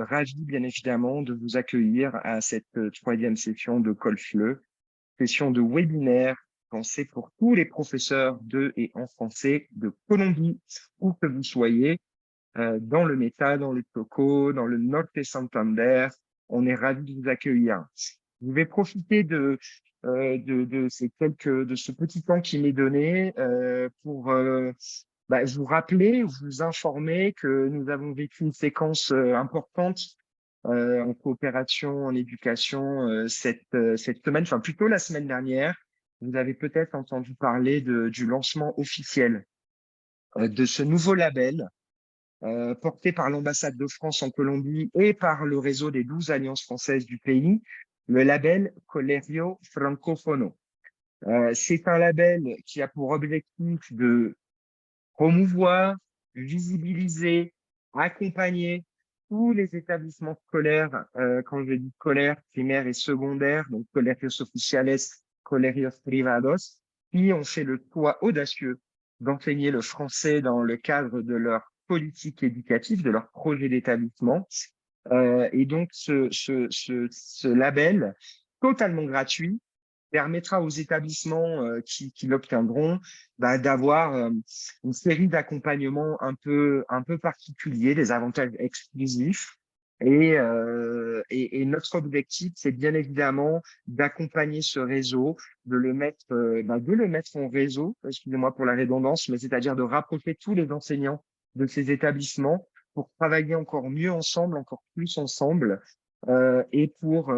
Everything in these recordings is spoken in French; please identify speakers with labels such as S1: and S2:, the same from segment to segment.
S1: Ravi bien évidemment de vous accueillir à cette 3e session de Colfleu, session de webinaire pensée pour tous les professeurs de et en français de Colombie, où que vous soyez, dans le Meta, dans le Choco, dans le Norte Santander. On est ravis de vous accueillir. Je vais profiter de ce petit temps qui m'est donné pour vous rappeler, vous informer que nous avons vécu une séquence importante en coopération, en éducation cette semaine, enfin plutôt la semaine dernière. Vous avez peut-être entendu parler du lancement officiel de ce nouveau label porté par l'ambassade de France en Colombie et par le réseau des 12 alliances françaises du pays, le label Colegio Francofono. C'est un label qui a pour objectif de promouvoir, visibiliser, accompagner tous les établissements scolaires, quand je dis scolaires, primaires et secondaires, donc colegios oficiales, colegios privados, qui ont fait le choix audacieux d'enseigner le français dans le cadre de leur politique éducative, de leur projet d'établissement. Et donc, ce label totalement gratuit permettra aux établissements qui l'obtiendront d'avoir une série d'accompagnements un peu particuliers, des avantages exclusifs. Et notre objectif, c'est bien évidemment d'accompagner ce réseau, de le mettre en réseau, excusez-moi pour la redondance, mais c'est-à-dire de rapprocher tous les enseignants de ces établissements pour travailler encore mieux ensemble, encore plus ensemble, et pour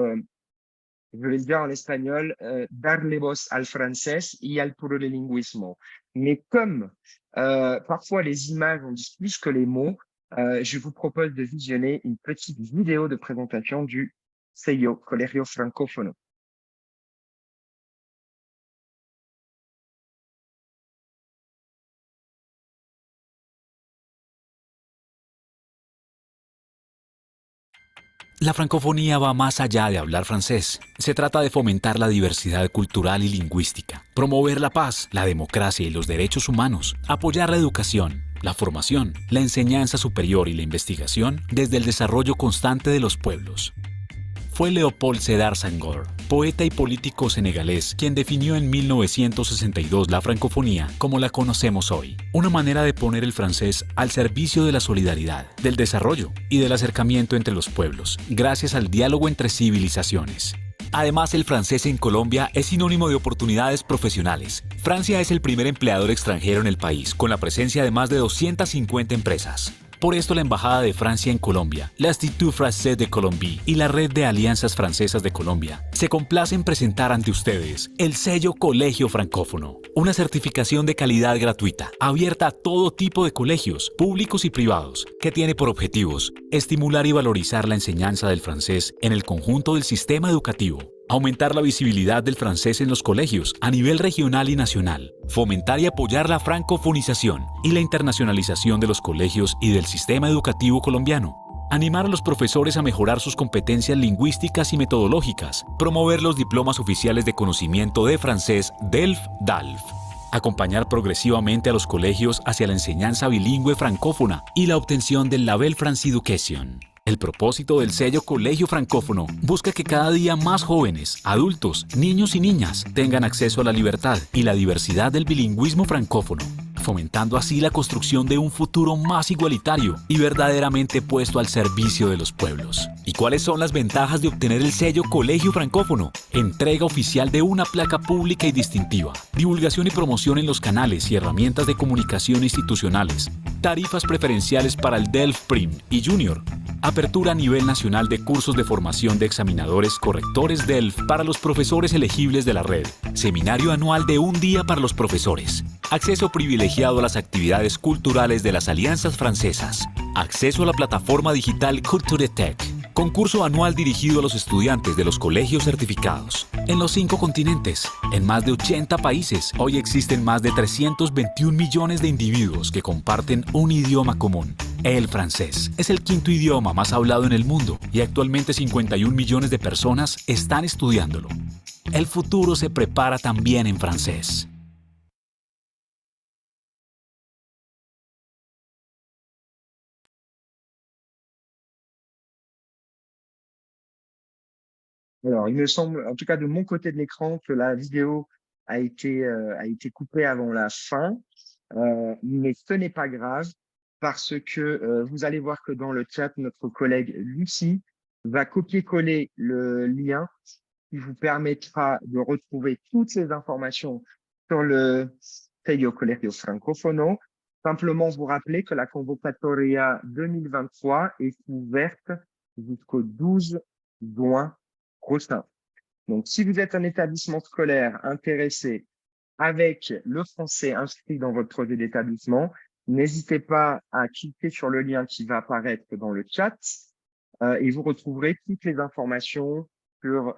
S1: je vais le dire en espagnol, darle voz al francés y al plurilingüismo. Mais comme parfois les images en disent plus que les mots, je vous propose de visionner une petite vidéo de présentation du sello Colegio Francófono.
S2: La francofonía va más allá de hablar francés. Se trata de fomentar la diversidad cultural y lingüística, promover la paz, la democracia y los derechos humanos, apoyar la educación, la formación, la enseñanza superior y la investigación desde el desarrollo constante de los pueblos. Fue Léopold Sédar Senghor, poeta y político senegalés, quien definió en 1962 la francofonía como la conocemos hoy, una manera de poner el francés al servicio de la solidaridad, del desarrollo y del acercamiento entre los pueblos, gracias al diálogo entre civilizaciones. Además, el francés en Colombia es sinónimo de oportunidades profesionales. Francia es el primer empleador extranjero en el país, con la presencia de más de 250 empresas. Por esto, la Embajada de Francia en Colombia, l'Institut Français de Colombie y la Red de Alianzas Francesas de Colombia se complacen presentar ante ustedes el sello Colegio Francófono, una certificación de calidad gratuita, abierta a todo tipo de colegios, públicos y privados, que tiene por objetivos estimular y valorizar la enseñanza del francés en el conjunto del sistema educativo, aumentar la visibilidad del francés en los colegios a nivel regional y nacional, fomentar y apoyar la francofonización y la internacionalización de los colegios y del sistema educativo colombiano, animar a los profesores a mejorar sus competencias lingüísticas y metodológicas, promover los diplomas oficiales de conocimiento de francés DELF-DALF, acompañar progresivamente a los colegios hacia la enseñanza bilingüe francófona y la obtención del Label France Education. El propósito del sello Colegio Francófono busca que cada día más jóvenes, adultos, niños y niñas tengan acceso a la libertad y la diversidad del bilingüismo francófono, fomentando así la construcción de un futuro más igualitario y verdaderamente puesto al servicio de los pueblos. ¿Y cuáles son las ventajas de obtener el sello Colegio Francófono? Entrega oficial de una placa pública y distintiva, divulgación y promoción en los canales y herramientas de comunicación institucionales, tarifas preferenciales para el DELF Prim y Junior, apertura a nivel nacional de cursos de formación de examinadores correctores DELF para los profesores elegibles de la red, seminario anual de un día para los profesores, acceso privilegiado a las actividades culturales de las alianzas francesas, acceso a la plataforma digital Culture Tech, concurso anual dirigido a los estudiantes de los colegios certificados. En los 5 continentes, en más de 80 países, hoy existen más de 321 millones de individuos que comparten un idioma común. El francés es el 5º idioma más hablado en el mundo y actualmente 51 millones de personas están estudiándolo. El futuro se prepara también en francés.
S1: Alors, il me semble, en tout cas de mon côté de l'écran, que la vidéo a été coupée avant la fin, mais ce n'est pas grave parce que vous allez voir que dans le chat, notre collègue Lucie va copier-coller le lien qui vous permettra de retrouver toutes ces informations sur le Seio Colegio Francofono. Simplement vous rappeler que la convocatoria 2023 est ouverte jusqu'au 12 juin prochain. Donc, si vous êtes un établissement scolaire intéressé avec le français inscrit dans votre projet d'établissement, n'hésitez pas à cliquer sur le lien qui va apparaître dans le chat et vous retrouverez toutes les informations sur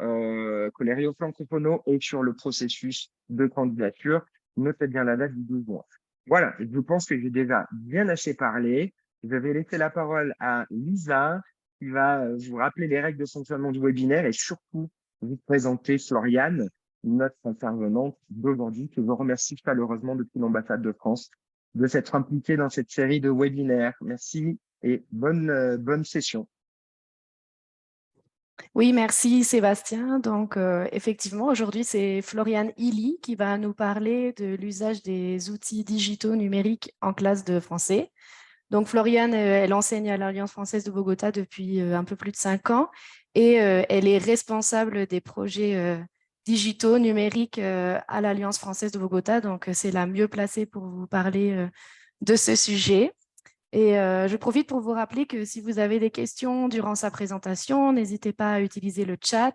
S1: Colerio Francofono et sur le processus de candidature. Notez bien la date du 12 juin. Voilà, je pense que j'ai déjà bien assez parlé. Je vais laisser la parole à Lisa qui va vous rappeler les règles de fonctionnement du webinaire et surtout vous présenter Floriane, notre intervenante d'aujourd'hui, que je remercie chaleureusement depuis l'ambassade de France de s'être impliquée dans cette série de webinaires. Merci et bonne session.
S3: Oui, merci Sébastien. Donc, effectivement, aujourd'hui, c'est Floriane Illy qui va nous parler de l'usage des outils digitaux numériques en classe de français. Donc, Floriane, elle enseigne à l'Alliance française de Bogota depuis un peu plus de 5 ans et elle est responsable des projets digitaux numériques à l'Alliance française de Bogota. Donc, c'est la mieux placée pour vous parler de ce sujet. Et je profite pour vous rappeler que si vous avez des questions durant sa présentation, n'hésitez pas à utiliser le chat.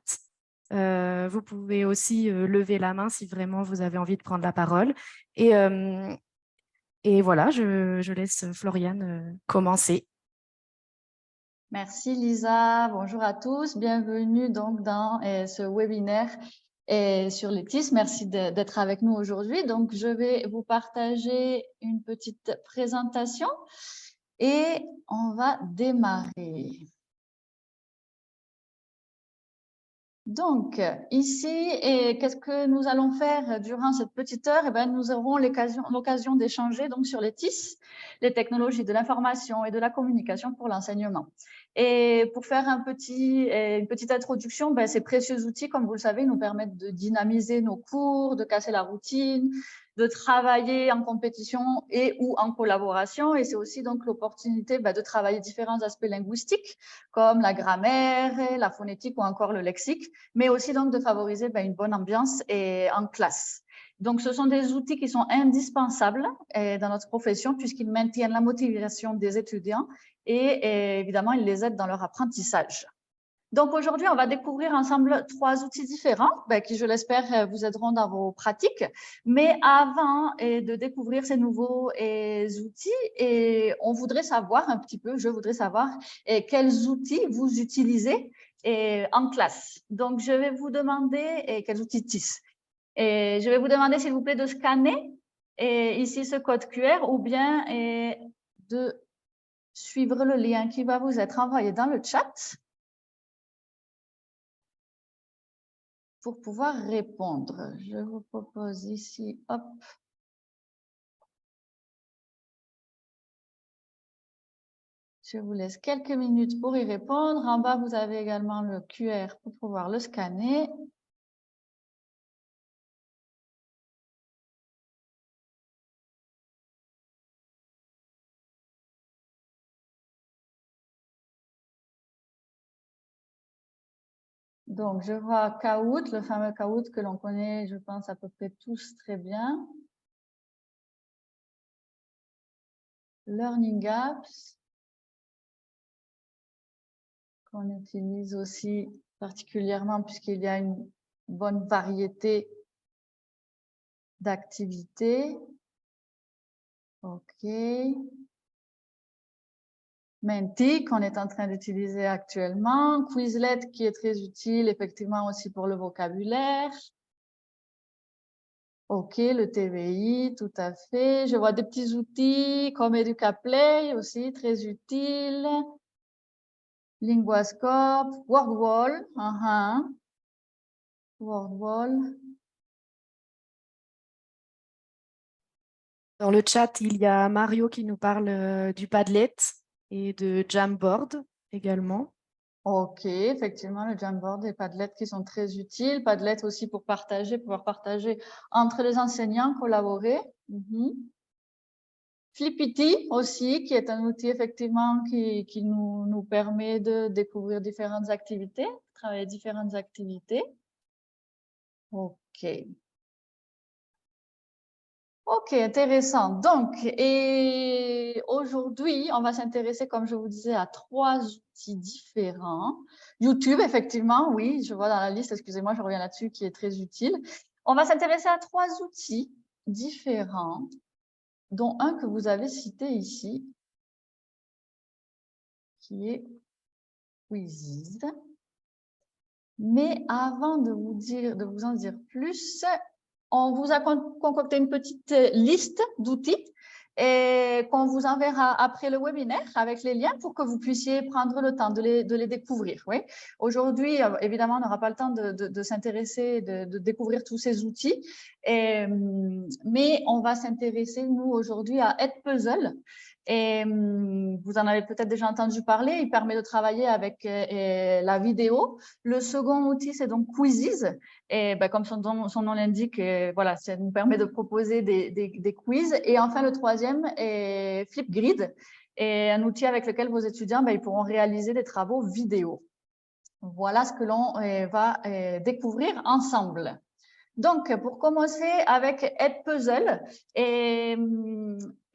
S3: Vous pouvez aussi lever la main si vraiment vous avez envie de prendre la parole. Et voilà, je laisse Floriane commencer.
S4: Merci Lisa, bonjour à tous, bienvenue donc dans ce webinaire sur l'autisme. Merci d'être avec nous aujourd'hui. Donc, je vais vous partager une petite présentation et on va démarrer. Donc, ici, qu'est-ce que nous allons faire durant cette petite heure? Eh bien, nous aurons l'occasion d'échanger donc sur les TIS, les technologies de l'information et de la communication pour l'enseignement. Et pour faire une petite introduction, ben, ces précieux outils, comme vous le savez, nous permettent de dynamiser nos cours, de casser la routine, de travailler en compétition et ou en collaboration. Et c'est aussi donc l'opportunité de travailler différents aspects linguistiques comme la grammaire, la phonétique ou encore le lexique, mais aussi donc de favoriser une bonne ambiance en classe. Donc, ce sont des outils qui sont indispensables dans notre profession puisqu'ils maintiennent la motivation des étudiants et évidemment, ils les aident dans leur apprentissage. Donc, aujourd'hui, on va découvrir ensemble 3 outils différents qui, je l'espère, vous aideront dans vos pratiques. Mais avant de découvrir ces nouveaux outils, on voudrait savoir un petit peu, je voudrais savoir quels outils vous utilisez en classe. Donc, je vais vous demander quels outils TIS. Et je vais vous demander, s'il vous plaît, de scanner ici ce code QR ou bien de suivre le lien qui va vous être envoyé dans le chat pour pouvoir répondre. Je vous propose ici, hop. Je vous laisse quelques minutes pour y répondre. En bas, vous avez également le QR pour pouvoir le scanner. Donc, je vois Kahoot, le fameux Kahoot que l'on connaît, je pense, à peu près tous très bien. Learning Apps, qu'on utilise aussi particulièrement puisqu'il y a une bonne variété d'activités. OK. Menti, qu'on est en train d'utiliser actuellement. Quizlet, qui est très utile, effectivement, aussi pour le vocabulaire. OK, le TVI, tout à fait. Je vois des petits outils comme EducaPlay aussi, très utile. Linguascope, WordWall. WordWall.
S3: Dans le chat, il y a Mario qui nous parle du Padlet et de Jamboard également.
S4: Ok, effectivement, le Jamboard et Padlet qui sont très utiles. Padlet aussi pour partager, pouvoir partager entre les enseignants, collaborer. Flippity aussi, qui est un outil effectivement qui nous permet de découvrir différentes activités, travailler différentes activités. Ok. Ok, intéressant. Donc, et aujourd'hui, on va s'intéresser, comme je vous disais, à 3 outils différents. YouTube, effectivement, oui, je vois dans la liste, excusez-moi, je reviens là-dessus, qui est très utile. On va s'intéresser à 3 outils différents, dont un que vous avez cité ici, qui est Quizzes. Mais avant de vous en dire plus, on vous a concocté une petite liste d'outils et qu'on vous enverra après le webinaire avec les liens pour que vous puissiez prendre le temps de les découvrir. Oui. Aujourd'hui, évidemment, on n'aura pas le temps de s'intéresser, de découvrir tous ces outils, mais on va s'intéresser, nous, aujourd'hui, à Edpuzzle. Et vous en avez peut-être déjà entendu parler, il permet de travailler avec la vidéo. Le second outil, c'est donc Quizzes. Et ben, comme son nom l'indique, voilà, ça nous permet de proposer des quiz. Et enfin, le troisième est Flipgrid, et un outil avec lequel vos étudiants ils pourront réaliser des travaux vidéo. Voilà ce que l'on va découvrir ensemble. Donc, pour commencer avec Edpuzzle,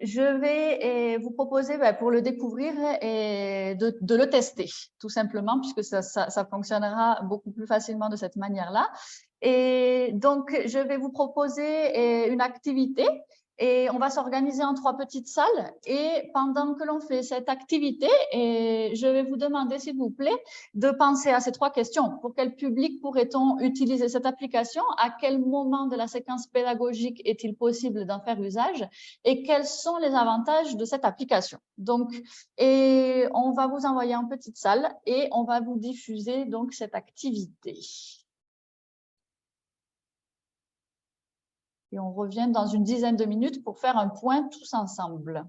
S4: je vais vous proposer, pour le découvrir, de le tester, tout simplement, puisque ça fonctionnera beaucoup plus facilement de cette manière-là. Et donc, je vais vous proposer une activité. Et on va s'organiser en 3 petites salles. Et pendant que l'on fait cette activité, je vais vous demander, s'il vous plaît, de penser à ces 3 questions. Pour quel public pourrait-on utiliser cette application? À quel moment de la séquence pédagogique est-il possible d'en faire usage? Et quels sont les avantages de cette application? Donc, et on va vous envoyer en petite salle et on va vous diffuser donc cette activité. Et on revient dans une dizaine de minutes pour faire un point tous ensemble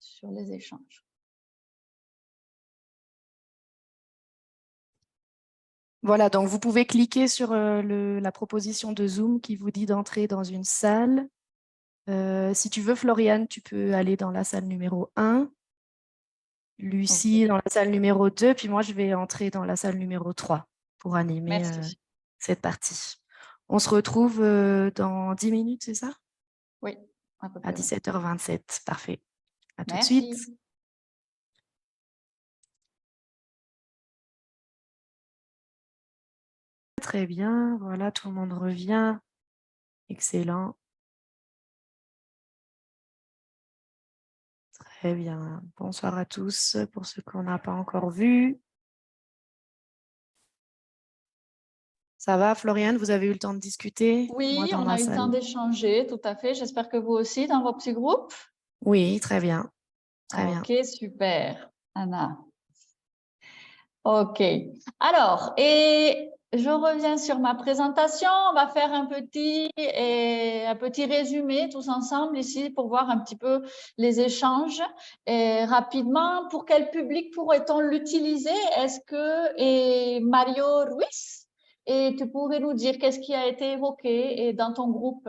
S4: sur les échanges.
S3: Voilà, donc vous pouvez cliquer sur la proposition de Zoom qui vous dit d'entrer dans une salle. Si tu veux, Floriane, tu peux aller dans la salle numéro 1. Lucie, dans la salle numéro 2. Puis moi, je vais entrer dans la salle numéro 3 pour animer cette partie. On se retrouve dans 10 minutes, c'est ça?
S4: Oui, à peu près.
S3: À 17h27, parfait. À tout de
S4: Merci.
S3: suite. Très bien, voilà, tout le monde revient. Excellent. Très bien. Bonsoir à tous pour ceux qu'on n'a pas encore vus. Ça va, Floriane, vous avez eu le temps de discuter?
S4: Oui, on a eu le temps d'échanger, tout à fait. J'espère que vous aussi, dans vos petits groupes.
S3: Oui, très bien. Très bien.
S4: Ok, super, Anna. Ok. Alors, et je reviens sur ma présentation. On va faire un petit résumé tous ensemble ici pour voir un petit peu les échanges. Et rapidement, pour quel public pourrait-on l'utiliser? Est-ce que Mario Ruiz? Et tu pourrais nous dire qu'est-ce qui a été évoqué dans ton groupe?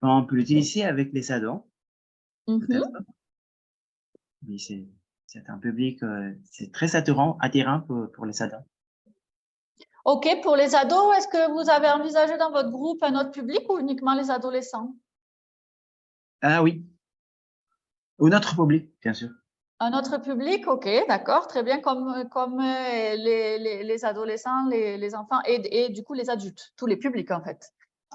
S5: On peut l'utiliser avec les ados, peut-être. Oui, c'est un public, c'est très attirant pour les ados.
S4: Ok, pour les ados, est-ce que vous avez envisagé dans votre groupe un autre public ou uniquement les adolescents?
S5: Ah oui, un autre public, bien sûr.
S4: Un autre public, ok, d'accord, très bien, comme les adolescents, les enfants et du coup les adultes, tous les publics en fait.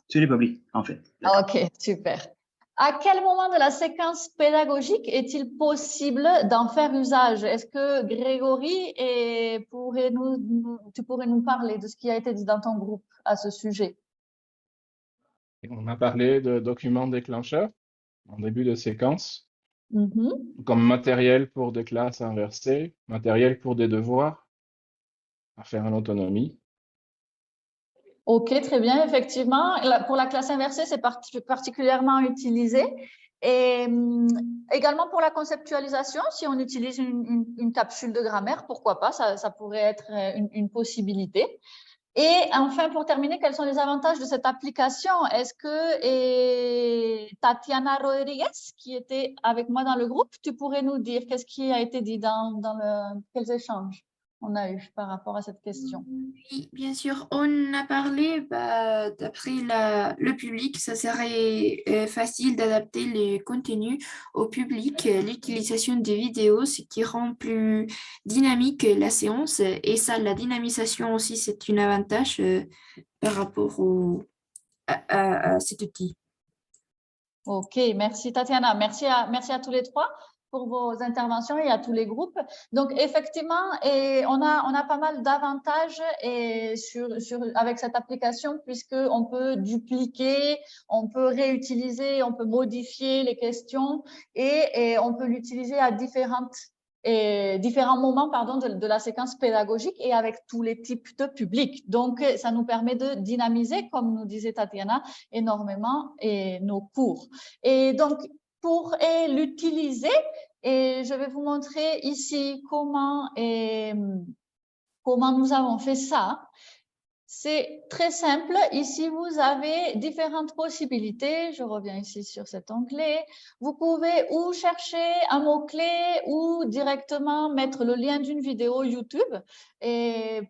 S5: Tous les publics, en fait.
S4: Ok, super. À quel moment de la séquence pédagogique est-il possible d'en faire usage? Est-ce que Grégory, tu pourrais nous parler de ce qui a été dit dans ton groupe à ce sujet?
S6: On a parlé de documents déclencheurs en début de séquence, comme matériel pour des classes inversées, matériel pour des devoirs à faire en autonomie.
S4: Ok, très bien. Effectivement, pour la classe inversée, c'est particulièrement utilisé. Et également pour la conceptualisation, si on utilise une capsule de grammaire, pourquoi pas, ça pourrait être une possibilité. Et enfin, pour terminer, quels sont les avantages de cette application? Est-ce que Tatiana Rodriguez, qui était avec moi dans le groupe, tu pourrais nous dire qu'est-ce qui a été dit quels échanges on a eu par rapport à cette question?
S7: Oui, bien sûr. On a parlé, d'après le public, ça serait facile d'adapter les contenus au public, l'utilisation des vidéos, ce qui rend plus dynamique la séance. Et ça, la dynamisation aussi, c'est un avantage par rapport à cet outil.
S4: Ok, merci Tatiana. Merci à tous les trois pour vos interventions et à tous les groupes. Donc, effectivement, on a pas mal d'avantages avec cette application puisqu'on peut dupliquer, on peut réutiliser, on peut modifier les questions et on peut l'utiliser à différents moments de la séquence pédagogique et avec tous les types de publics. Donc, ça nous permet de dynamiser, comme nous disait Tatiana, énormément nos cours. Et donc, pour l'utiliser, je vais vous montrer ici comment nous avons fait ça. C'est très simple. Ici, vous avez différentes possibilités. Je reviens ici sur cet onglet. Vous pouvez ou chercher un mot-clé ou directement mettre le lien d'une vidéo YouTube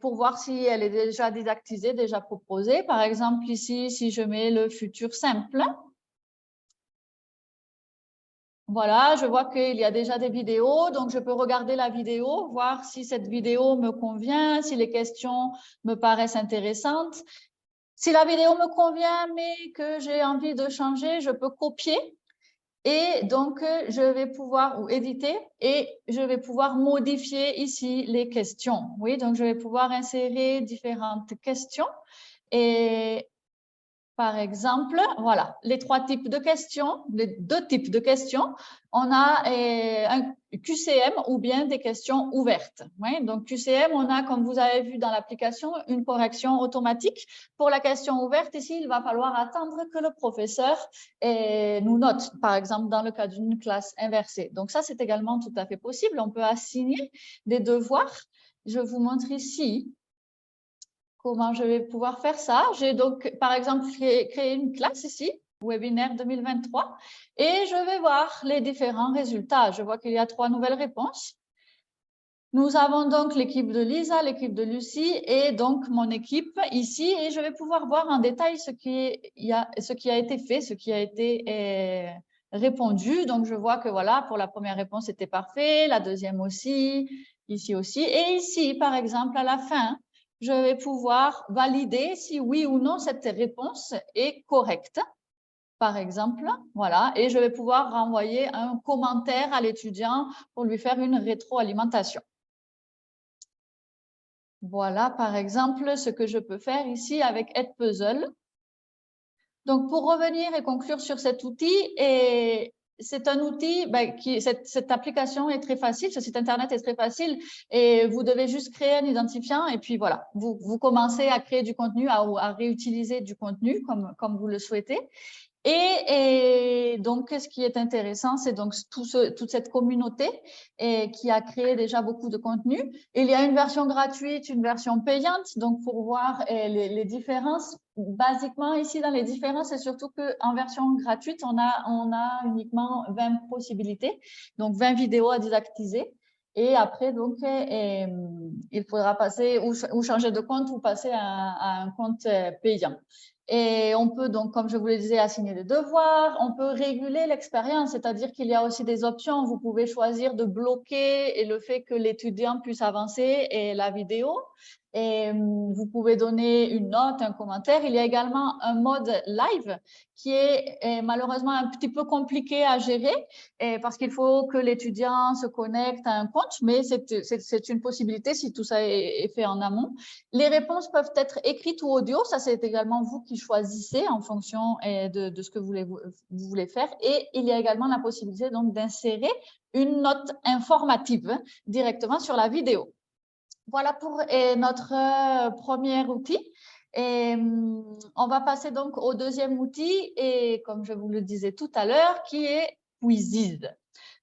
S4: pour voir si elle est déjà didactisée, déjà proposée. Par exemple, ici, si je mets le futur simple, voilà, je vois qu'il y a déjà des vidéos, donc je peux regarder la vidéo, voir si cette vidéo me convient, si les questions me paraissent intéressantes. Si la vidéo me convient, mais que j'ai envie de changer, je peux copier et donc je vais pouvoir éditer et je vais pouvoir modifier ici les questions. Oui, donc je vais pouvoir insérer différentes questions et par exemple, voilà, les trois types de questions, les deux types de questions. On a un QCM ou bien des questions ouvertes. Oui, donc QCM, on a, comme vous avez vu dans l'application, une correction automatique. Pour la question ouverte, ici, il va falloir attendre que le professeur nous note, par exemple, dans le cas d'une classe inversée. Donc ça, c'est également tout à fait possible. On peut assigner des devoirs. Je vous montre ici comment je vais pouvoir faire ça. J'ai donc, par exemple, créé une classe ici, webinaire 2023, et je vais voir les différents résultats. Je vois qu'il y a 3 nouvelles réponses. Nous avons donc l'équipe de Lisa, l'équipe de Lucie et donc mon équipe ici, et je vais pouvoir voir en détail ce qui a été fait, ce qui a été répondu. Donc, je vois que voilà, pour la première réponse, c'était parfait, la deuxième aussi, ici aussi. Et ici, par exemple, à la fin, je vais pouvoir valider si oui ou non cette réponse est correcte, par exemple. Voilà, et je vais pouvoir renvoyer un commentaire à l'étudiant pour lui faire une rétroalimentation. Voilà, par exemple, ce que je peux faire ici avec Edpuzzle. Donc, pour revenir et conclure sur cet outil, c'est un outil, cette application est très facile, ce site Internet est très facile et vous devez juste créer un identifiant et puis voilà, vous commencez à créer du contenu, à réutiliser du contenu comme vous le souhaitez. Et donc, ce qui est intéressant, c'est donc toute cette communauté qui a créé déjà beaucoup de contenu. Il y a une version gratuite, une version payante. Donc, pour voir les différences, basiquement ici dans les différences, c'est surtout qu'en version gratuite, on a uniquement 20 possibilités, donc 20 vidéos à didactiser. Et après, donc, il faudra passer ou changer de compte ou passer à un compte payant. Et on peut donc, comme je vous le disais, assigner des devoirs, on peut réguler l'expérience, c'est-à-dire qu'il y a aussi des options. Vous pouvez choisir de bloquer et le fait que l'étudiant puisse avancer et la vidéo. Et vous pouvez donner une note, un commentaire. Il y a également un mode live qui est malheureusement un petit peu compliqué à gérer parce qu'il faut que l'étudiant se connecte à un compte, mais c'est une possibilité si tout ça est fait en amont. Les réponses peuvent être écrites ou audio. Ça, c'est également vous qui choisissez en fonction de ce que vous voulez faire. Et il y a également la possibilité donc d'insérer une note informative directement sur la vidéo. Voilà pour notre premier outil. Et on va passer donc au deuxième outil, et comme je vous le disais tout à l'heure, qui est Quizzes.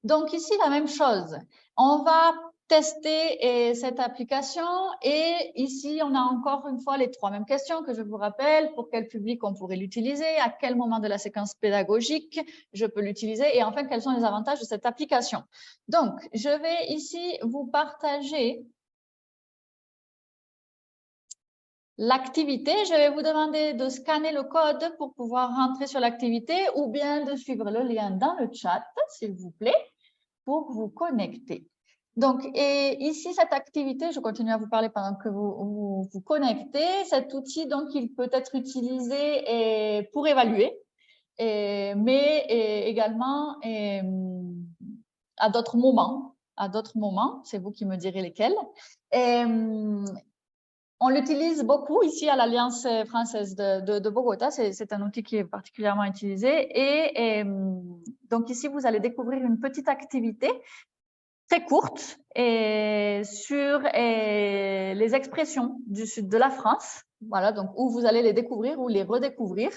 S4: Donc ici, la même chose. On va tester cette application, et ici, on a encore une fois les trois mêmes questions que je vous rappelle. Pour quel public on pourrait l'utiliser? À quel moment de la séquence pédagogique je peux l'utiliser? Et enfin, quels sont les avantages de cette application? Donc, je vais ici vous partager l'activité. Je vais vous demander de scanner le code pour pouvoir rentrer sur l'activité, ou bien de suivre le lien dans le chat, s'il vous plaît, pour vous connecter. Donc, et ici, cette activité, je continue à vous parler pendant que vous vous connectez. Cet outil, donc, il peut être utilisé pour évaluer, mais également à d'autres moments. C'est vous qui me direz lesquels. On l'utilise beaucoup ici à l'Alliance française de Bogota. C'est un outil qui est particulièrement utilisé. Et donc ici, vous allez découvrir une petite activité très courte sur les expressions du sud de la France. Voilà, donc où vous allez les découvrir ou les redécouvrir,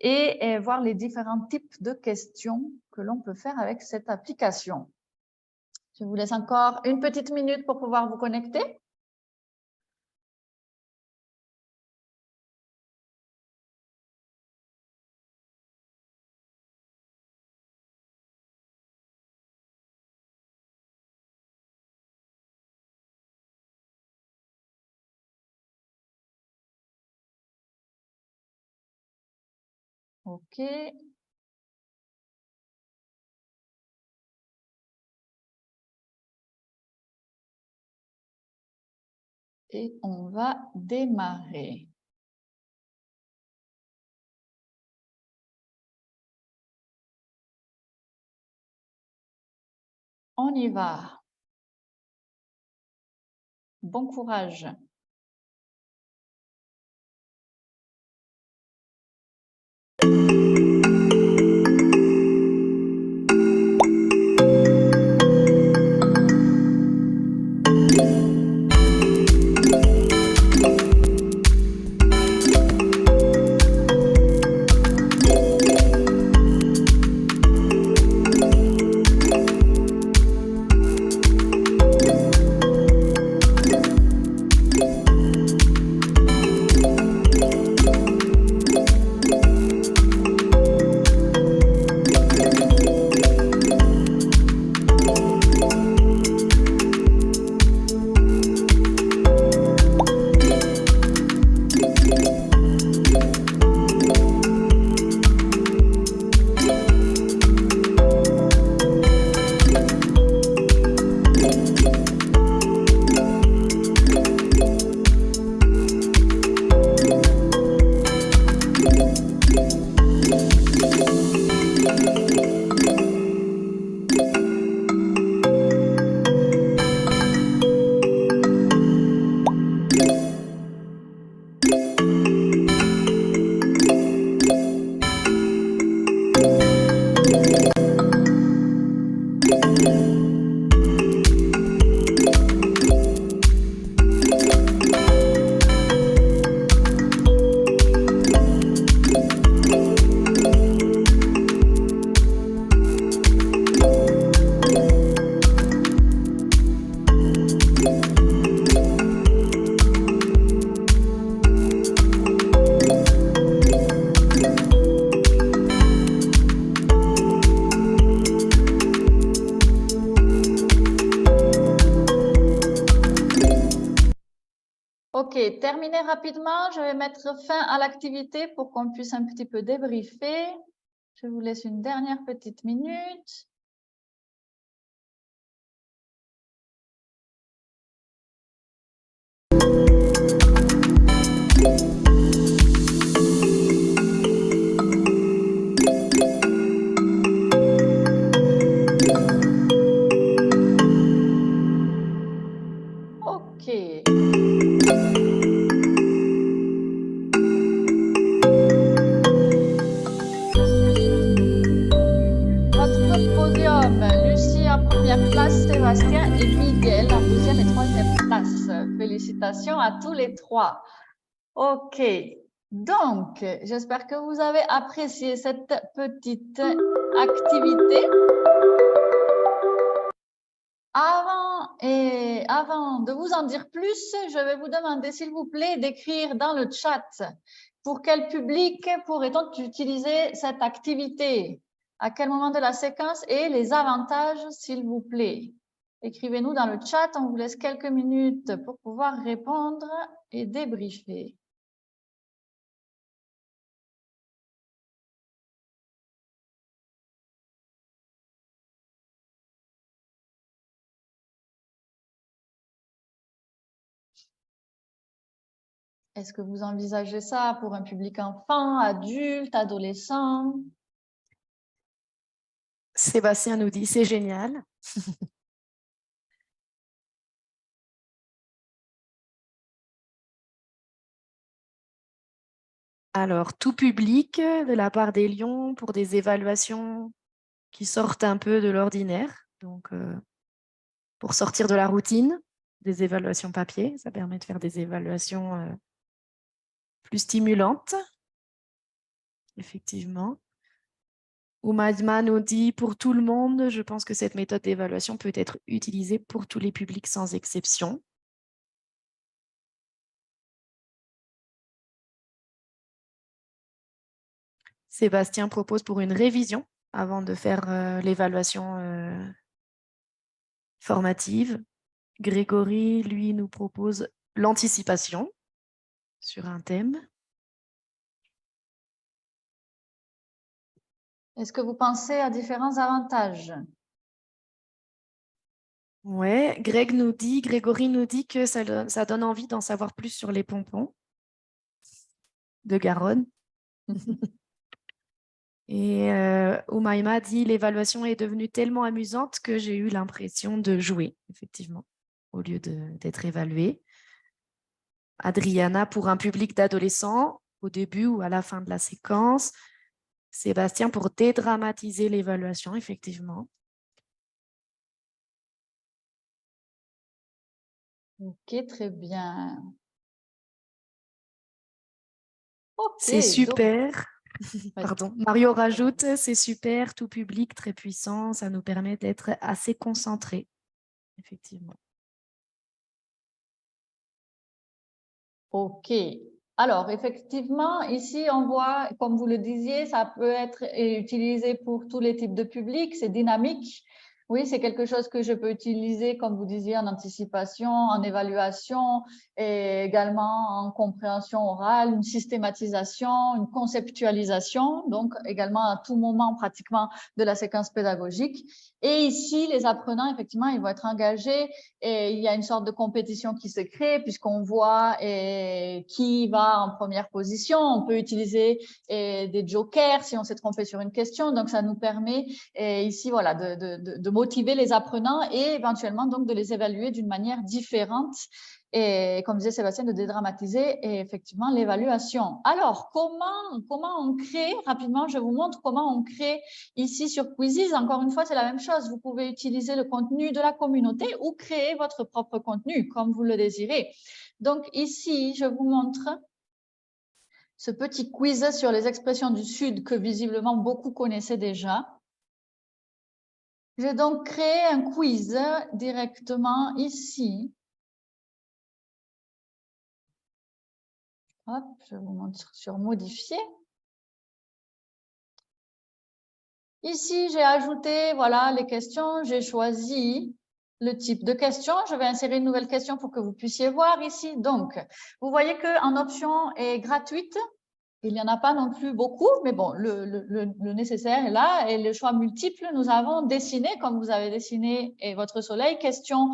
S4: et voir les différents types de questions que l'on peut faire avec cette application. Je vous laisse encore une petite minute pour pouvoir vous connecter. OK. Et on va démarrer. On y va. Bon courage. Ok, terminez rapidement. Je vais mettre fin à l'activité pour qu'on puisse un petit peu débriefer. Je vous laisse une dernière petite minute. Ok. Votre podium, Lucie en première place, Sébastien et Miguel en deuxième et troisième place. Félicitations à tous les trois. OK. Donc, j'espère que vous avez apprécié cette petite activité. Avant de vous en dire plus, je vais vous demander, s'il vous plaît, d'écrire dans le chat pour quel public pourrait-on utiliser cette activité, à quel moment de la séquence et les avantages, s'il vous plaît. Écrivez-nous dans le chat, on vous laisse quelques minutes pour pouvoir répondre et débriefer. Est-ce que vous envisagez ça pour un public enfant, adulte, adolescent?
S3: Sébastien nous dit, c'est génial. Alors, tout public de la part des Lions pour des évaluations qui sortent un peu de l'ordinaire. Donc, pour sortir de la routine, des évaluations papier, ça permet de faire des évaluations plus stimulantes, effectivement. Oumadma nous dit, pour tout le monde, je pense que cette méthode d'évaluation peut être utilisée pour tous les publics sans exception. Sébastien propose pour une révision avant de faire l'évaluation formative. Grégory, lui, nous propose l'anticipation sur un thème.
S4: Est-ce que vous pensez à différents avantages?
S3: Ouais, Grégory nous dit que ça donne envie d'en savoir plus sur les pompons de Garonne. Et Oumaima dit, l'évaluation est devenue tellement amusante que j'ai eu l'impression de jouer, effectivement, au lieu d'être évaluée. Adriana, pour un public d'adolescents, au début ou à la fin de la séquence. Sébastien, pour dédramatiser l'évaluation, effectivement.
S4: Ok, très bien. Okay,
S3: c'est super. Pardon. Mario rajoute, c'est super, tout public, très puissant, ça nous permet d'être assez concentrés, effectivement.
S4: Ok. Alors, effectivement, ici, on voit, comme vous le disiez, ça peut être utilisé pour tous les types de publics, c'est dynamique. Oui, c'est quelque chose que je peux utiliser, comme vous disiez, en anticipation, en évaluation et également en compréhension orale, une systématisation, une conceptualisation, donc également à tout moment pratiquement de la séquence pédagogique. Et ici, les apprenants, effectivement, ils vont être engagés et il y a une sorte de compétition qui se crée puisqu'on voit qui va en première position. On peut utiliser des jokers si on s'est trompé sur une question. Donc, ça nous permet ici voilà, de motiver les apprenants et éventuellement donc de les évaluer d'une manière différente. Et comme disait Sébastien, de dédramatiser effectivement l'évaluation. Alors, comment on crée, rapidement, je vous montre comment on crée ici sur Quizzes. Encore une fois, c'est la même chose. Vous pouvez utiliser le contenu de la communauté ou créer votre propre contenu, comme vous le désirez. Donc ici, je vous montre ce petit quiz sur les expressions du Sud que visiblement beaucoup connaissaient déjà. J'ai donc créé un quiz directement ici. Hop, je vous montre sur modifier. Ici, j'ai ajouté voilà, les questions. J'ai choisi le type de question. Je vais insérer une nouvelle question pour que vous puissiez voir ici. Donc, vous voyez qu'en option est gratuite. Il n'y en a pas non plus beaucoup, mais bon, le nécessaire est là. Et le choix multiple, nous avons dessiné, comme vous avez dessiné et votre soleil, question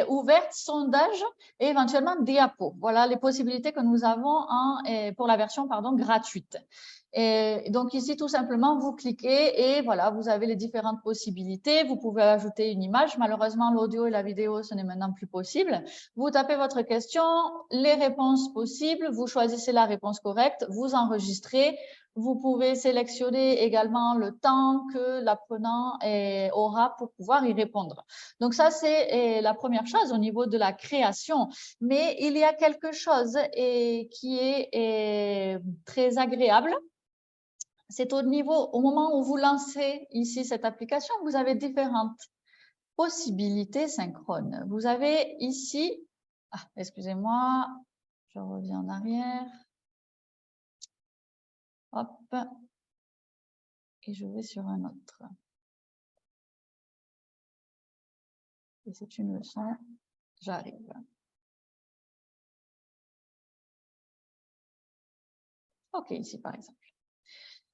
S4: ouverte, sondage et éventuellement diapo. Voilà les possibilités que nous avons pour la version gratuite. Et donc ici, tout simplement, vous cliquez et voilà, vous avez les différentes possibilités. Vous pouvez ajouter une image. Malheureusement, l'audio et la vidéo, ce n'est maintenant plus possible. Vous tapez votre question, les réponses possibles, vous choisissez la réponse correcte, vous enregistrez, Vous pouvez sélectionner également le temps que l'apprenant aura pour pouvoir y répondre. Donc ça, c'est la première chose au niveau de la création. Mais il y a quelque chose qui est très agréable. C'est au moment où vous lancez ici cette application, vous avez différentes possibilités synchrones. Vous avez ici, excusez-moi, je reviens en arrière. Hop. Et je vais sur un autre. Et c'est une leçon, j'arrive. OK, ici par exemple.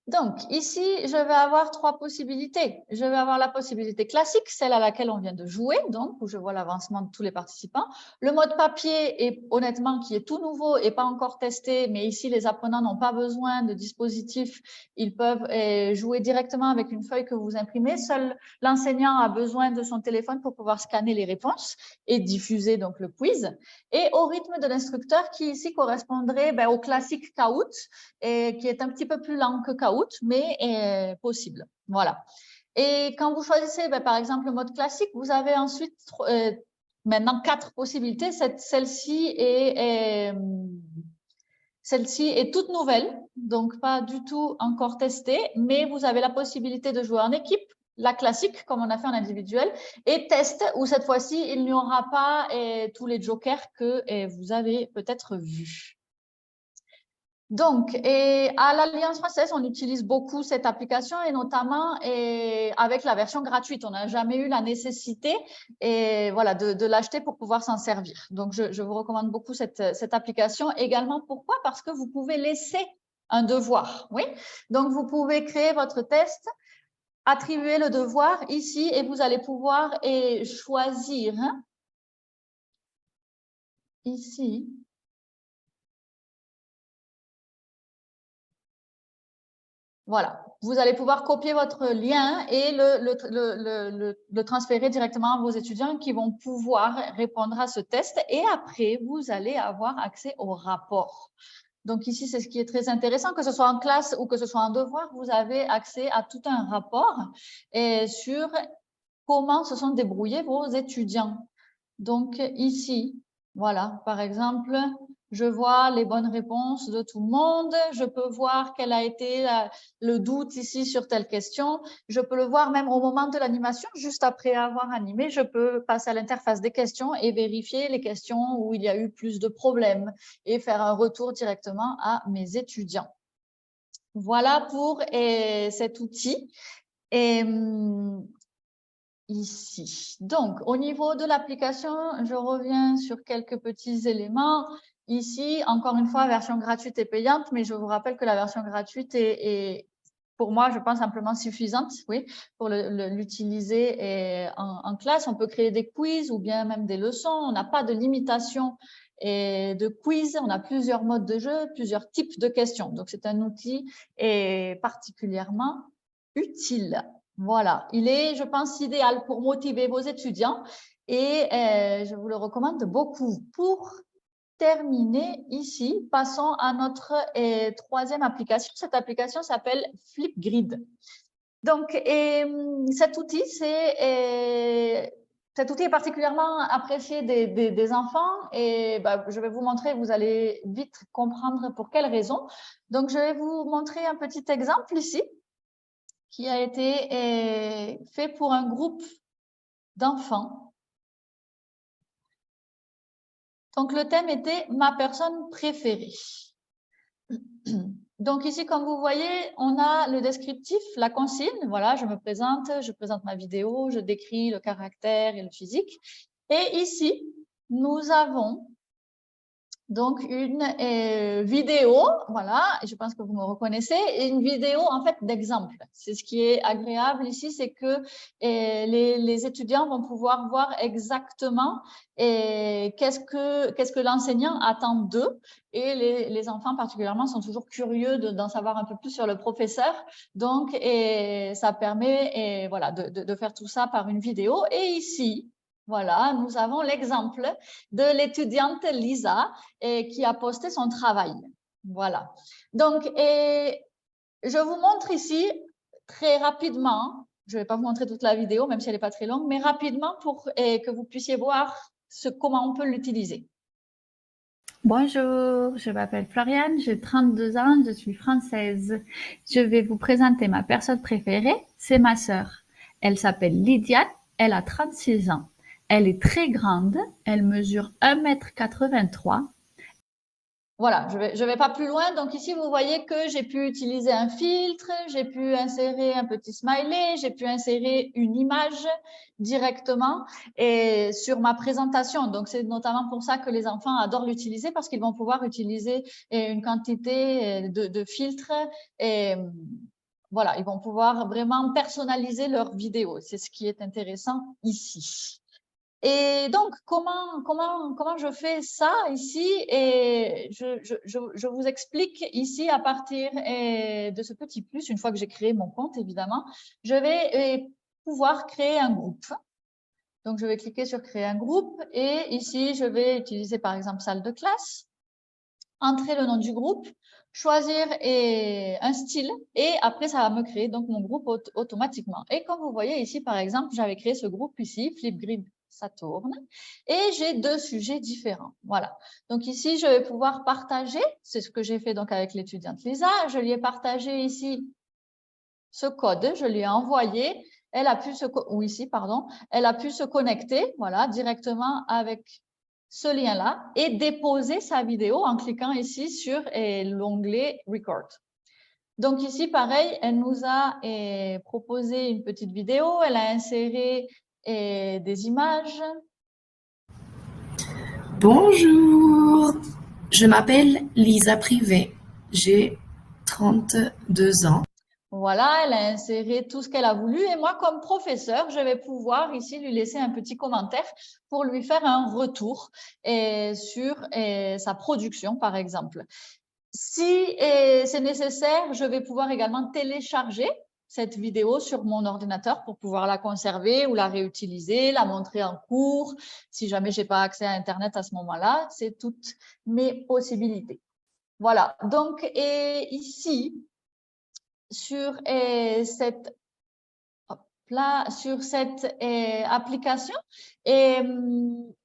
S4: Donc, ici, je vais avoir trois possibilités. Je vais avoir la possibilité classique, celle à laquelle on vient de jouer, donc où je vois l'avancement de tous les participants. Le mode papier, est, honnêtement, qui est tout nouveau et pas encore testé, mais ici, les apprenants n'ont pas besoin de dispositifs. Ils peuvent jouer directement avec une feuille que vous imprimez. Seul l'enseignant a besoin de son téléphone pour pouvoir scanner les réponses et diffuser donc le quiz. Et au rythme de l'instructeur qui ici correspondrait au classique Kahoot, et qui est un petit peu plus lent que Kahoot, mais possible. Voilà. Et quand vous choisissez, par exemple, le mode classique, vous avez ensuite maintenant 4 possibilités. Celle-ci est toute nouvelle, donc pas du tout encore testée, mais vous avez la possibilité de jouer en équipe, la classique, comme on a fait en individuel, et test, où cette fois-ci, il n'y aura pas tous les jokers que vous avez peut-être vus. Donc, à l'Alliance française, on utilise beaucoup cette application et notamment avec la version gratuite. On n'a jamais eu la nécessité de l'acheter pour pouvoir s'en servir. Donc, je vous recommande beaucoup cette application. Également, pourquoi? Parce que vous pouvez laisser un devoir. Oui. Donc, vous pouvez créer votre test, attribuer le devoir ici et vous allez pouvoir choisir ici. Voilà, vous allez pouvoir copier votre lien et le transférer directement à vos étudiants qui vont pouvoir répondre à ce test. Et après, vous allez avoir accès au rapport. Donc ici, c'est ce qui est très intéressant, que ce soit en classe ou que ce soit en devoir, vous avez accès à tout un rapport sur comment se sont débrouillés vos étudiants. Donc ici, voilà, par exemple, je vois les bonnes réponses de tout le monde. Je peux voir quel a été le doute ici sur telle question. Je peux le voir même au moment de l'animation, juste après avoir animé. Je peux passer à l'interface des questions et vérifier les questions où il y a eu plus de problèmes et faire un retour directement à mes étudiants. Voilà pour cet outil. Ici. Donc, au niveau de l'application, je reviens sur quelques petits éléments. Ici, encore une fois, version gratuite et payante, mais je vous rappelle que la version gratuite est pour moi, je pense, simplement suffisante, oui, pour l'utiliser en classe. On peut créer des quiz ou bien même des leçons. On n'a pas de limitation de quiz. On a plusieurs modes de jeu, plusieurs types de questions. Donc, c'est un outil particulièrement utile. Voilà, il est, je pense, idéal pour motiver vos étudiants et je vous le recommande beaucoup. Pour terminer ici, passons à notre troisième application. Cette application s'appelle Flipgrid. Donc, cet outil est particulièrement apprécié des enfants et je vais vous montrer, vous allez vite comprendre pour quelles raisons. Donc, je vais vous montrer un petit exemple ici qui a été fait pour un groupe d'enfants. Donc, le thème était « Ma personne préférée ». Donc, ici, comme vous voyez, on a le descriptif, la consigne. Voilà, je me présente, je présente ma vidéo, je décris le caractère et le physique. Et ici, nous avons donc une vidéo, voilà, et je pense que vous me reconnaissez, et une vidéo en fait d'exemple. C'est ce qui est agréable ici, c'est que les étudiants vont pouvoir voir exactement qu'est-ce que l'enseignant attend d'eux, et les enfants particulièrement sont toujours curieux d'en savoir un peu plus sur le professeur, donc ça permet voilà, de faire tout ça par une vidéo. Et ici, voilà, nous avons l'exemple de l'étudiante Lisa qui a posté son travail. Voilà. Donc, Je vous montre ici très rapidement, je ne vais pas vous montrer toute la vidéo, même si elle n'est pas très longue, mais rapidement pour que vous puissiez voir comment on peut l'utiliser.
S8: Bonjour, je m'appelle Floriane, j'ai 32 ans, je suis française. Je vais vous présenter ma personne préférée, c'est ma sœur. Elle s'appelle Lydia, elle a 36 ans. Elle est très grande, elle mesure 1,83 m.
S4: Voilà, je vais pas plus loin. Donc ici, vous voyez que j'ai pu utiliser un filtre, j'ai pu insérer un petit smiley, j'ai pu insérer une image directement et sur ma présentation. Donc c'est notamment pour ça que les enfants adorent l'utiliser parce qu'ils vont pouvoir utiliser une quantité de filtres et voilà, ils vont pouvoir vraiment personnaliser leur vidéo. C'est ce qui est intéressant ici. Et donc, comment je fais ça ici? Et je vous explique ici à partir de ce petit plus, une fois que j'ai créé mon compte, évidemment, je vais pouvoir créer un groupe. Donc, je vais cliquer sur créer un groupe et ici, je vais utiliser par exemple salle de classe, entrer le nom du groupe, choisir un style et après, ça va me créer donc mon groupe automatiquement. Et comme vous voyez ici, par exemple, j'avais créé ce groupe ici, Flipgrid Saturne, et j'ai 2 sujets différents. Voilà. Donc ici, je vais pouvoir partager. C'est ce que j'ai fait donc avec l'étudiante Lisa. Je lui ai partagé ici ce code. Je lui ai envoyé. Elle a pu elle a pu se connecter, voilà, directement avec ce lien-là et déposer sa vidéo en cliquant ici sur l'onglet Record. Donc ici, pareil, elle nous a proposé une petite vidéo. Elle a inséré des images.
S9: Bonjour, je m'appelle Lisa Privé, j'ai 32 ans.
S4: Voilà, elle a inséré tout ce qu'elle a voulu et moi, comme professeur, je vais pouvoir ici lui laisser un petit commentaire pour lui faire un retour sur sa production, par exemple. Si c'est nécessaire, je vais pouvoir également télécharger cette vidéo sur mon ordinateur pour pouvoir la conserver ou la réutiliser, la montrer en cours. Si jamais je n'ai pas accès à Internet à ce moment-là, c'est toutes mes possibilités. Voilà, donc ici, sur cette application. Et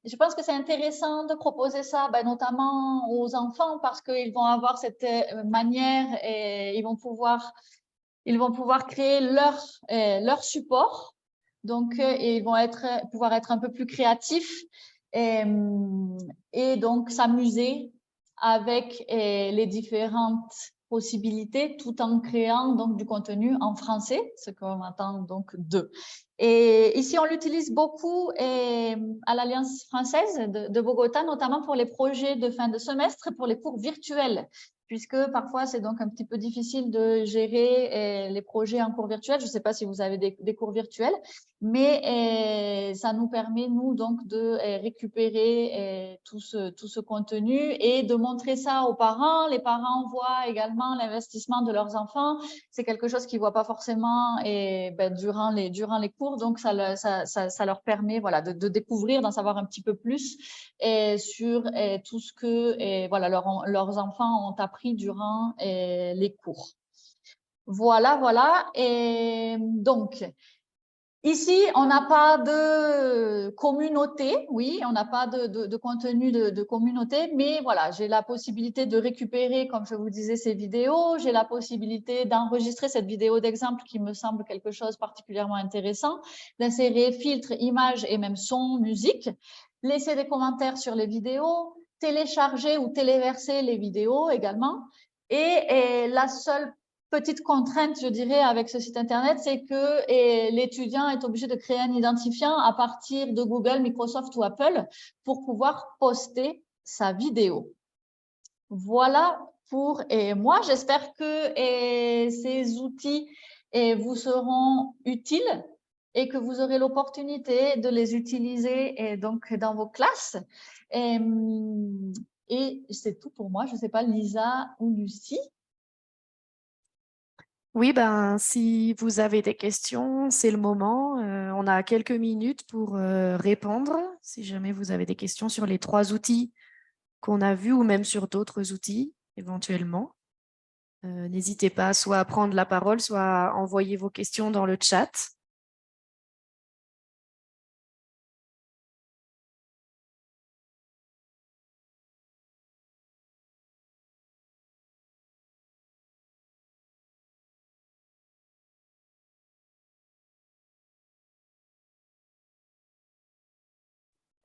S4: je pense que c'est intéressant de proposer ça, notamment aux enfants, parce qu'ils vont avoir cette manière et ils vont pouvoir créer leur support. Donc, ils vont pouvoir être un peu plus créatifs et donc s'amuser avec les différentes possibilités tout en créant donc du contenu en français, ce qu'on attend donc d'eux. Et ici, on l'utilise beaucoup à l'Alliance française de Bogota, notamment pour les projets de fin de semestre et pour les cours virtuels, puisque parfois, c'est donc un petit peu difficile de gérer les projets en cours virtuel. Je ne sais pas si vous avez des cours virtuels, mais ça nous permet, nous, donc, de récupérer tout ce contenu et de montrer ça aux parents. Les parents voient également l'investissement de leurs enfants. C'est quelque chose qu'ils ne voient pas forcément durant les cours. Donc, ça leur permet voilà, de découvrir, d'en savoir un petit peu plus sur tout ce que voilà, leurs enfants ont appris durant les cours. Voilà. Et donc, ici, on n'a pas de communauté, oui, on n'a pas de contenu de communauté, mais voilà, j'ai la possibilité de récupérer, comme je vous disais, ces vidéos, j'ai la possibilité d'enregistrer cette vidéo d'exemple qui me semble quelque chose de particulièrement intéressant, d'insérer filtres, images et même son, musique, laisser des commentaires sur les vidéos, télécharger ou téléverser les vidéos également, et la seule petite contrainte, je dirais, avec ce site Internet, c'est que l'étudiant est obligé de créer un identifiant à partir de Google, Microsoft ou Apple pour pouvoir poster sa vidéo. Voilà pour moi. J'espère que ces outils vous seront utiles et que vous aurez l'opportunité de les utiliser donc dans vos classes. Et c'est tout pour moi. Je ne sais pas, Lisa ou Lucie.
S3: Oui, si vous avez des questions, c'est le moment. On a quelques minutes pour répondre. Si jamais vous avez des questions sur les 3 outils qu'on a vus ou même sur d'autres outils éventuellement. N'hésitez pas soit à prendre la parole, soit à envoyer vos questions dans le chat.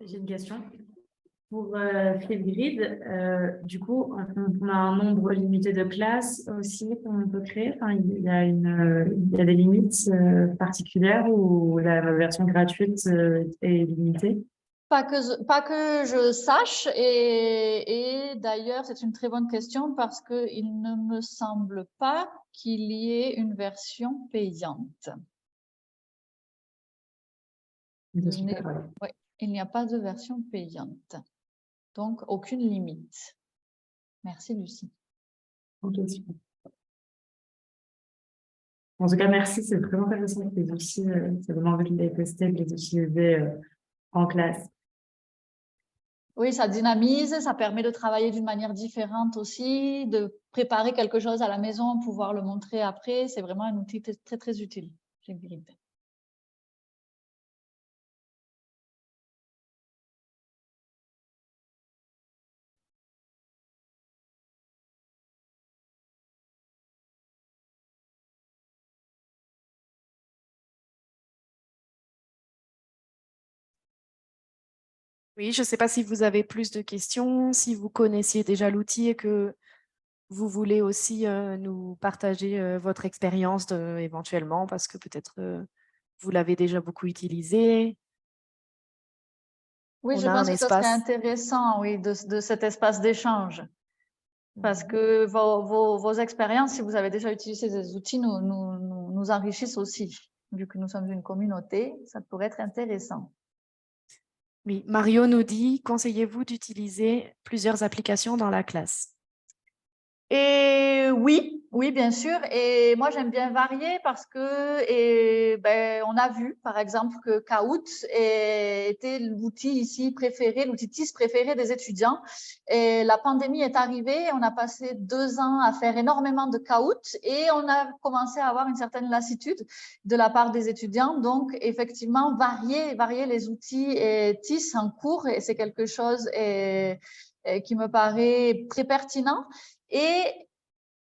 S10: J'ai une question. Pour Flipgrid, du coup, on a un nombre limité de classes aussi qu'on peut créer. Enfin, il y a des limites particulières ou la version gratuite est limitée?
S4: Pas que je sache, et d'ailleurs, c'est une très bonne question parce qu'il ne me semble pas qu'il y ait une version payante. Il n'y a pas de version payante. Donc, aucune limite. Merci, Lucie.
S10: Okay. En tout cas, merci. C'est très intéressant. Les outils, c'est vraiment envie de les tester, de les utiliser en classe.
S4: Oui, ça dynamise, ça permet de travailler d'une manière différente aussi, de préparer quelque chose à la maison, pouvoir le montrer après. C'est vraiment un outil très, très utile.
S3: Oui, je ne sais pas si vous avez plus de questions, si vous connaissiez déjà l'outil et que vous voulez aussi nous partager votre expérience éventuellement, parce que peut-être vous l'avez déjà beaucoup utilisé.
S4: Oui, je pense que ça serait intéressant, oui, de cet espace d'échange. Parce que vos expériences, si vous avez déjà utilisé ces outils, nous enrichissent aussi. Vu que nous sommes une communauté, ça pourrait être intéressant.
S3: Oui, Mario nous dit, conseillez-vous d'utiliser plusieurs applications dans la classe?
S4: Et oui, bien sûr. Et moi, j'aime bien varier parce que on a vu, par exemple, que Kahoot était l'outil ici préféré, l'outil TIS préféré des étudiants. Et la pandémie est arrivée, on a passé 2 ans à faire énormément de Kahoot et on a commencé à avoir une certaine lassitude de la part des étudiants. Donc, effectivement, varier les outils TIS en cours, et c'est quelque chose qui me paraît très pertinent. Et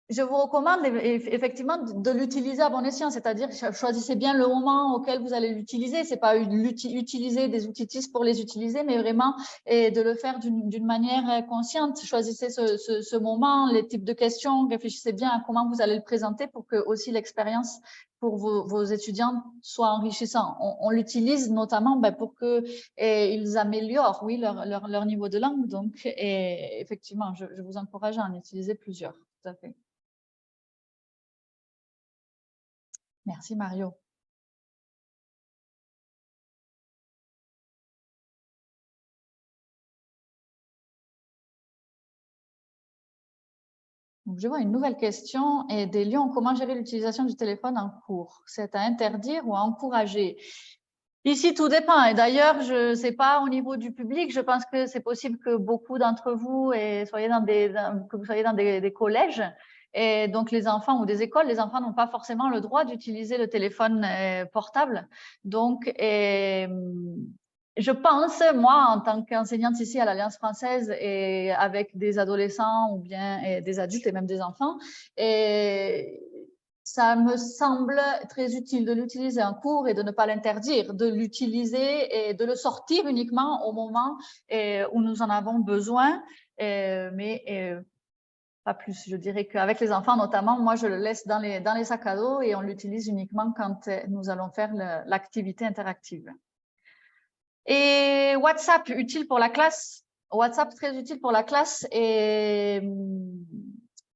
S4: je vous recommande effectivement de l'utiliser à bon escient, c'est-à-dire choisissez bien le moment auquel vous allez l'utiliser. C'est pas utiliser des outils TIS pour les utiliser, mais vraiment de le faire d'une manière consciente. Choisissez ce moment, les types de questions, réfléchissez bien à comment vous allez le présenter pour que aussi l'expérience pour vos étudiants soit enrichissante. On l'utilise notamment pour que ils améliorent, oui, leur niveau de langue. Donc, effectivement, je vous encourage à en utiliser plusieurs. Tout à fait. Merci Mario. Donc, je vois une nouvelle question et des lions. Comment gérer l'utilisation du téléphone en cours? C'est à interdire ou à encourager? Ici, tout dépend. Et d'ailleurs, je ne sais pas au niveau du public, je pense que c'est possible que beaucoup d'entre vous soyez dans des collèges. Et donc, les enfants ou des écoles, les enfants n'ont pas forcément le droit d'utiliser le téléphone portable. Donc, je pense, moi, en tant qu'enseignante ici à l'Alliance française et avec des adolescents ou bien des adultes et même des enfants, ça me semble très utile de l'utiliser en cours et de ne pas l'interdire, de l'utiliser et de le sortir uniquement au moment où nous en avons besoin, mais pas plus. Je dirais qu'avec les enfants notamment, moi je le laisse dans les sacs à dos et on l'utilise uniquement quand nous allons faire l'activité interactive. Et WhatsApp, utile pour la classe. WhatsApp, très utile pour la classe et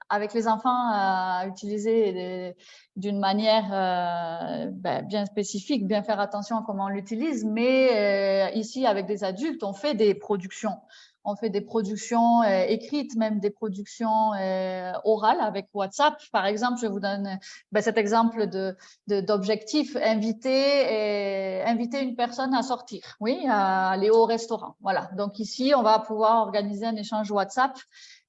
S4: avec les enfants à utiliser d'une manière bien spécifique, bien faire attention à comment on l'utilise. Mais ici, avec des adultes, on fait des productions. On fait des productions écrites, même des productions orales avec WhatsApp. Par exemple, je vous donne cet exemple d'objectif, inviter une personne à sortir, oui, à aller au restaurant. Voilà. Donc ici, on va pouvoir organiser un échange WhatsApp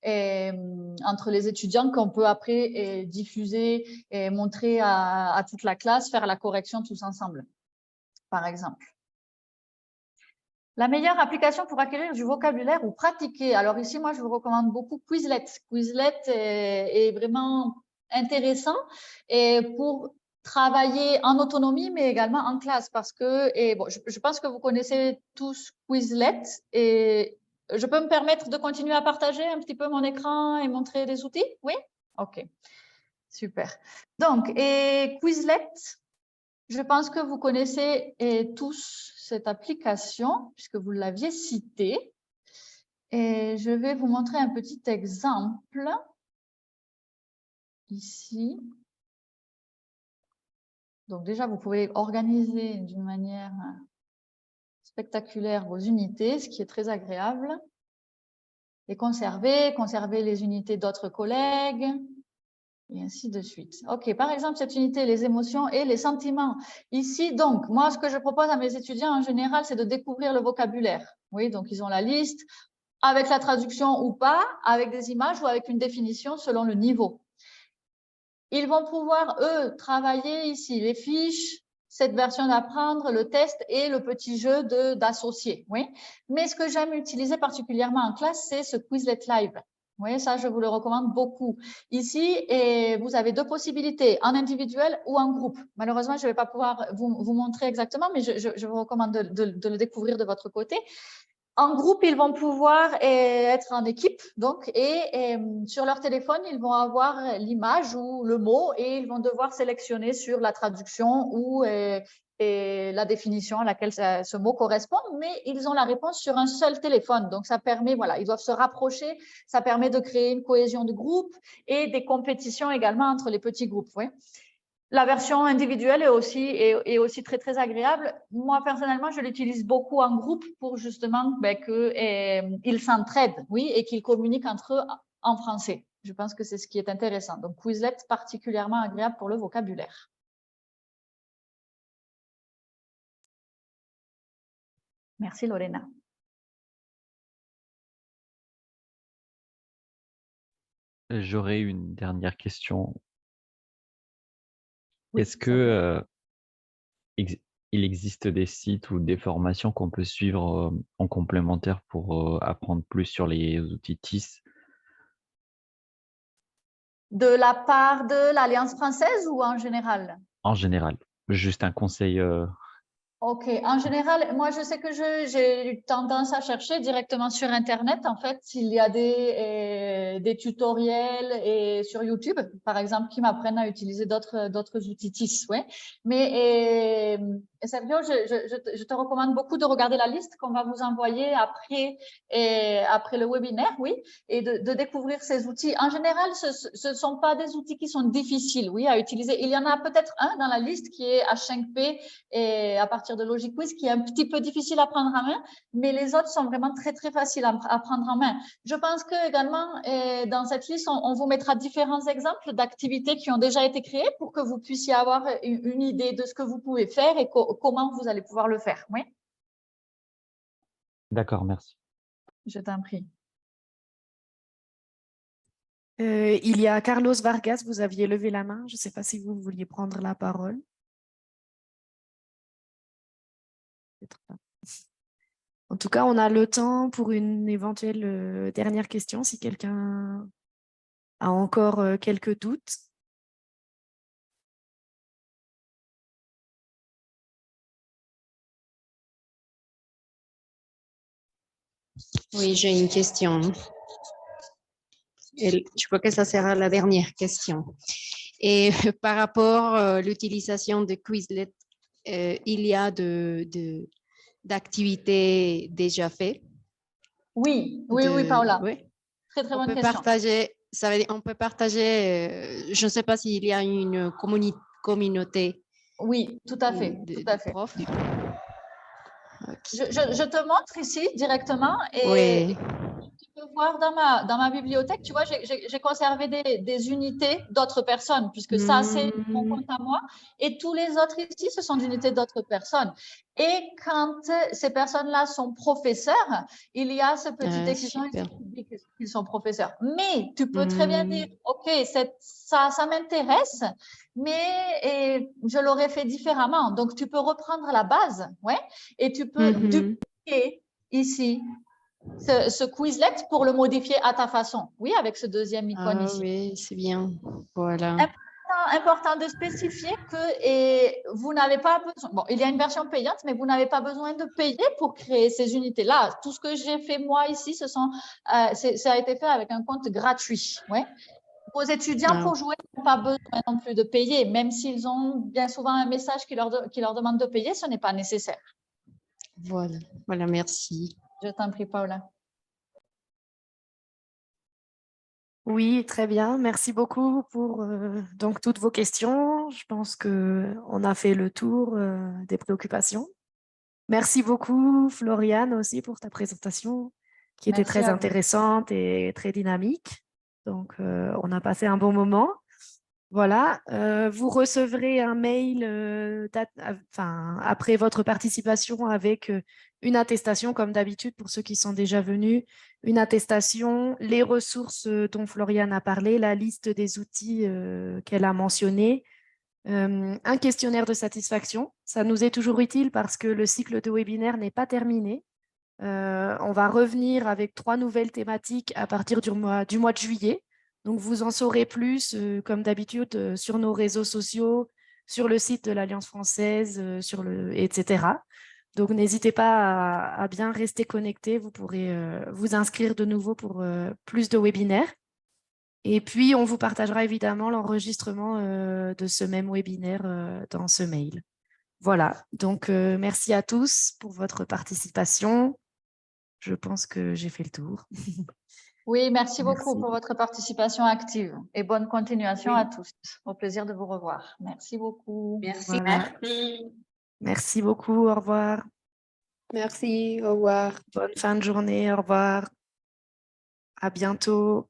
S4: entre les étudiants qu'on peut après diffuser et montrer à toute la classe, faire la correction tous ensemble, par exemple. La meilleure application pour acquérir du vocabulaire ou pratiquer. Alors ici, moi, je vous recommande beaucoup Quizlet. Quizlet est vraiment intéressant et pour travailler en autonomie, mais également en classe, parce que, je pense que vous connaissez tous Quizlet et je peux me permettre de continuer à partager un petit peu mon écran et montrer des outils? Oui? OK, super. Donc, Quizlet, je pense que vous connaissez tous cette application, puisque vous l'aviez citée. Et je vais vous montrer un petit exemple ici. Donc déjà, vous pouvez organiser d'une manière spectaculaire vos unités, ce qui est très agréable. Et conserver les unités d'autres collègues, et ainsi de suite. OK, par exemple, cette unité, les émotions et les sentiments. Ici, donc, moi, ce que je propose à mes étudiants en général, c'est de découvrir le vocabulaire. Oui, donc ils ont la liste avec la traduction ou pas, avec des images ou avec une définition selon le niveau. Ils vont pouvoir, eux, travailler ici les fiches, cette version d'apprendre, le test et le petit jeu d'associer. Oui. Mais ce que j'aime utiliser particulièrement en classe, c'est ce Quizlet Live. Oui, ça, je vous le recommande beaucoup. Ici, vous avez deux possibilités, en individuel ou en groupe. Malheureusement, je ne vais pas pouvoir vous montrer exactement, mais je vous recommande de le découvrir de votre côté. En groupe, ils vont pouvoir être en équipe, donc, et sur leur téléphone, ils vont avoir l'image ou le mot et ils vont devoir sélectionner sur la traduction ou la définition à laquelle ce mot correspond, mais ils ont la réponse sur un seul téléphone. Donc, ça permet, voilà, ils doivent se rapprocher, ça permet de créer une cohésion de groupe et des compétitions également entre les petits groupes. Oui. La version individuelle est aussi très, très agréable. Moi, personnellement, je l'utilise beaucoup en groupe pour justement qu'ils s'entraident, oui, et qu'ils communiquent entre eux en français. Je pense que c'est ce qui est intéressant. Donc, Quizlet, particulièrement agréable pour le vocabulaire. Merci, Lorena.
S11: J'aurais une dernière question.
S4: Oui,
S11: est-ce que il existe des sites ou des formations qu'on peut suivre en complémentaire pour apprendre plus sur les outils TIS?
S4: De la part de l'Alliance française ou en général?
S11: En général, juste un conseil.
S4: OK. En général, moi, je sais que j'ai eu tendance à chercher directement sur Internet. En fait, il y a des tutoriels et sur YouTube, par exemple, qui m'apprennent à utiliser d'autres outils TIS. Ouais. Mais Sergio, je te recommande beaucoup de regarder la liste qu'on va vous envoyer après le webinaire, oui, et de découvrir ces outils. En général, ce ne sont pas des outils qui sont difficiles, oui, à utiliser. Il y en a peut-être un dans la liste qui est H5P et à partir de LogicQuiz qui est un petit peu difficile à prendre en main, mais les autres sont vraiment très, très faciles à prendre en main. Je pense que également, dans cette liste, on vous mettra différents exemples d'activités qui ont déjà été créées pour que vous puissiez avoir une idée de ce que vous pouvez faire et comment vous allez pouvoir le faire. Oui.
S11: D'accord, merci.
S4: Je t'en prie.
S3: Il y a Carlos Vargas, vous aviez levé la main. Je ne sais pas si vous vouliez prendre la parole. En tout cas, on a le temps pour une éventuelle dernière question, si quelqu'un a encore quelques doutes.
S12: Oui, j'ai une question. Je crois que ça sera la dernière question. Et par rapport à l'utilisation de Quizlet, il y a d'activités déjà faites?
S4: Oui, Paola.
S12: Oui.
S4: Très, très bonne question.
S12: Ça veut dire, on peut partager, je ne sais pas s'il y a une communauté.
S4: Oui, tout à fait.
S12: De profs.
S4: Je te montre ici directement. Et
S12: oui.
S4: peux voir dans ma bibliothèque, tu vois, j'ai conservé des unités d'autres personnes, puisque ça, c'est mon compte à moi. Et tous les autres ici, ce sont des unités d'autres personnes. Et quand ces personnes-là sont professeurs, il y a ce petit excitant qu'ils sont professeurs. Mais tu peux très bien dire, OK, ça m'intéresse, mais je l'aurais fait différemment. Donc, tu peux reprendre la base, ouais, et tu peux dupliquer ici ce Quizlet pour le modifier à ta façon. Oui, avec ce deuxième icône ici.
S12: Oui, c'est bien. Voilà.
S4: Important de spécifier que vous n'avez pas besoin, bon, il y a une version payante, mais vous n'avez pas besoin de payer pour créer ces unités-là. Tout ce que j'ai fait moi ici, ça a été fait avec un compte gratuit. Ouais. Vos étudiants, pour jouer, n'ont pas besoin non plus de payer, même s'ils ont bien souvent un message qui leur demande de payer, ce n'est pas nécessaire.
S12: Voilà, merci.
S4: Je t'en prie, Paula.
S3: Oui, très bien. Merci beaucoup pour donc toutes vos questions. Je pense qu'on a fait le tour des préoccupations. Merci beaucoup, Floriane, aussi pour ta présentation qui était très intéressante et très dynamique. Donc, on a passé un bon moment. Voilà, vous recevrez un mail après votre participation avec une attestation, comme d'habitude, pour ceux qui sont déjà venus, une attestation, les ressources dont Floriane a parlé, la liste des outils qu'elle a mentionnés, un questionnaire de satisfaction. Ça nous est toujours utile parce que le cycle de webinaire n'est pas terminé. On va revenir avec 3 nouvelles thématiques à partir du mois de juillet. Donc, vous en saurez plus, comme d'habitude, sur nos réseaux sociaux, sur le site de l'Alliance française, etc. Donc, n'hésitez pas à bien rester connecté. Vous pourrez vous inscrire de nouveau pour plus de webinaires. Et puis, on vous partagera évidemment l'enregistrement de ce même webinaire dans ce mail. Voilà, donc merci à tous pour votre participation. Je pense que j'ai fait le tour.
S4: Oui, merci beaucoup pour votre participation active et bonne continuation à tous. Au plaisir de vous revoir. Merci beaucoup.
S7: Merci.
S3: Voilà. Merci beaucoup. Au revoir.
S12: Merci, au revoir.
S3: Bonne fin de journée. Au revoir. À bientôt.